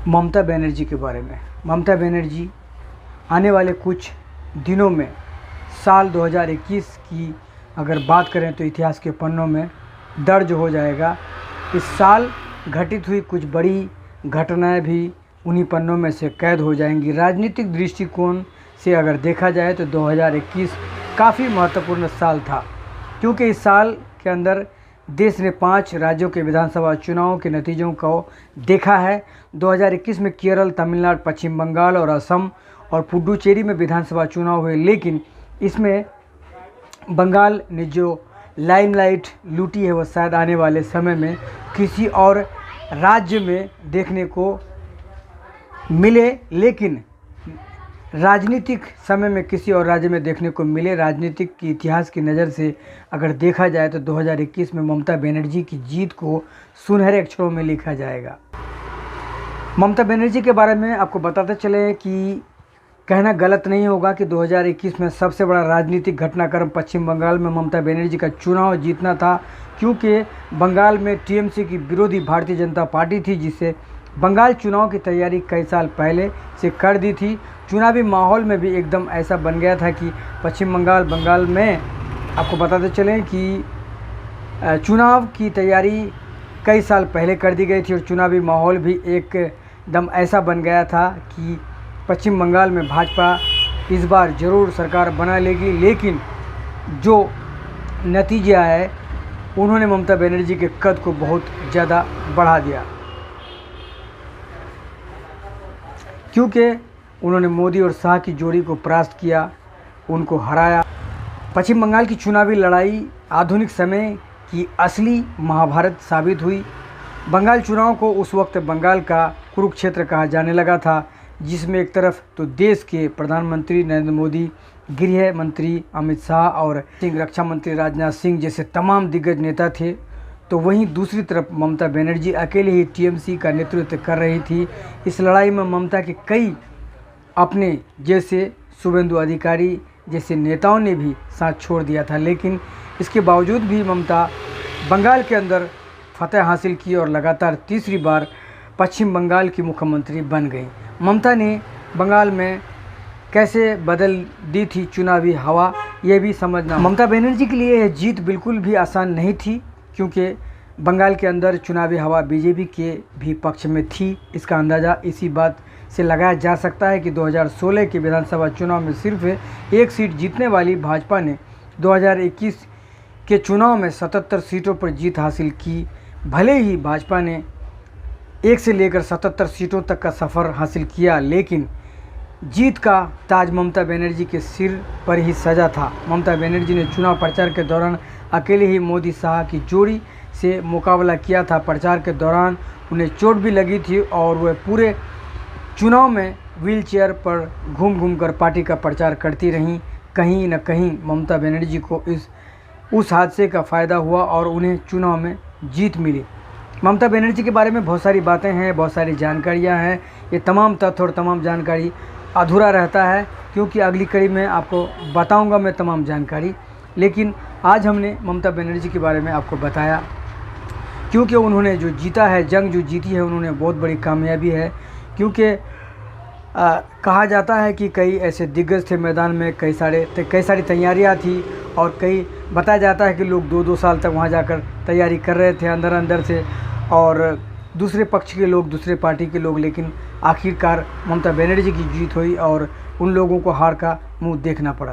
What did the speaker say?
ममता बनर्जी के बारे में। ममता बनर्जी आने वाले कुछ दिनों में साल 2021 की अगर बात करें तो इतिहास के पन्नों में दर्ज हो जाएगा। इस साल घटित हुई कुछ बड़ी घटनाएं भी उन्हीं पन्नों में से कैद हो जाएंगी। राजनीतिक दृष्टिकोण से अगर देखा जाए तो 2021 काफ़ी महत्वपूर्ण साल था, क्योंकि इस साल के अंदर देश ने 5 राज्यों के विधानसभा चुनावों के नतीजों को देखा है। 2021 में केरल, तमिलनाडु, पश्चिम बंगाल और असम और पुडुचेरी में विधानसभा चुनाव हुए, लेकिन इसमें बंगाल ने जो लाइमलाइट लूटी है वो शायद आने वाले समय में किसी और राज्य में देखने को मिले, लेकिन राजनीतिक समय में किसी और राज्य में देखने को मिले। राजनीतिक की इतिहास की नज़र से अगर देखा जाए तो 2021 में ममता बनर्जी की जीत को सुनहरे अक्षरों में लिखा जाएगा। ममता बनर्जी के बारे में आपको बताते चले कि कहना गलत नहीं होगा कि 2021 में सबसे बड़ा राजनीतिक घटनाक्रम पश्चिम बंगाल में ममता बनर्जी का चुनाव जीतना था, क्योंकि बंगाल में टीएमसी की विरोधी भारतीय जनता पार्टी थी, जिससे बंगाल चुनाव की तैयारी कई साल पहले से कर दी थी। चुनावी माहौल में भी एकदम ऐसा बन गया था कि पश्चिम बंगाल में आपको बताते चलें कि चुनाव की तैयारी कई साल पहले कर दी गई थी और चुनावी माहौल भी एकदम ऐसा बन गया था कि पश्चिम बंगाल में भाजपा इस बार ज़रूर सरकार बना लेगी। लेकिन जो नतीजा है उन्होंने ममता बनर्जी के कद को बहुत ज़्यादा बढ़ा दिया, क्योंकि उन्होंने मोदी और शाह की जोड़ी को परास्त किया, उनको हराया। पश्चिम बंगाल की चुनावी लड़ाई आधुनिक समय की असली महाभारत साबित हुई। बंगाल चुनाव को उस वक्त बंगाल का कुरुक्षेत्र कहा जाने लगा था, जिसमें एक तरफ तो देश के प्रधानमंत्री नरेंद्र मोदी, गृह मंत्री अमित शाह और रक्षा मंत्री राजनाथ सिंह जैसे तमाम दिग्गज नेता थे, तो वहीं दूसरी तरफ ममता बनर्जी अकेले ही टीएमसी का नेतृत्व कर रही थी। इस लड़ाई में ममता के कई अपने जैसे शुभेंदु अधिकारी जैसे नेताओं ने भी साथ छोड़ दिया था, लेकिन इसके बावजूद भी ममता बंगाल के अंदर फतह हासिल की और लगातार तीसरी बार पश्चिम बंगाल की मुख्यमंत्री बन गई। ममता ने बंगाल में कैसे बदल दी थी चुनावी हवा, ये भी समझना। ममता बनर्जी के लिए यह जीत बिल्कुल भी आसान नहीं थी, क्योंकि बंगाल के अंदर चुनावी हवा बीजेपी के भी पक्ष में थी। इसका अंदाज़ा इसी बात से लगाया जा सकता है कि 2016 के विधानसभा चुनाव में सिर्फ एक सीट जीतने वाली भाजपा ने 2021 के चुनाव में 77 सीटों पर जीत हासिल की। भले ही भाजपा ने 1 से लेकर 77 सीटों तक का सफ़र हासिल किया, लेकिन जीत का ताज ममता बनर्जी के सिर पर ही सजा था। ममता बनर्जी ने चुनाव प्रचार के दौरान अकेले ही मोदी शाह की जोड़ी से मुकाबला किया था। प्रचार के दौरान उन्हें चोट भी लगी थी और वह पूरे चुनाव में व्हीलचेयर पर घूम कर पार्टी का प्रचार करती रहीं। कहीं न कहीं ममता बनर्जी को उस हादसे का फ़ायदा हुआ और उन्हें चुनाव में जीत मिली। ममता बनर्जी के बारे में बहुत सारी बातें हैं, बहुत सारी जानकारियां हैं। ये तमाम तथ्य और तमाम जानकारी अधूरा रहता है, क्योंकि अगली कड़ी में आपको बताऊंगा मैं तमाम जानकारी। लेकिन आज हमने ममता बनर्जी के बारे में आपको बताया, क्योंकि उन्होंने जो जीता है, जंग जो जीती है, उन्होंने बहुत बड़ी कामयाबी है। क्योंकि कहा जाता है कि कई ऐसे दिग्गज थे मैदान में, कई सारी तैयारियां थी और कई बताया जाता है कि लोग 2-2 साल तक वहां जाकर तैयारी कर रहे थे अंदर से, और दूसरे पक्ष के लोग, दूसरे पार्टी के लोग, लेकिन आखिरकार ममता बनर्जी की जीत हुई और उन लोगों को हार का मुंह देखना पड़ा।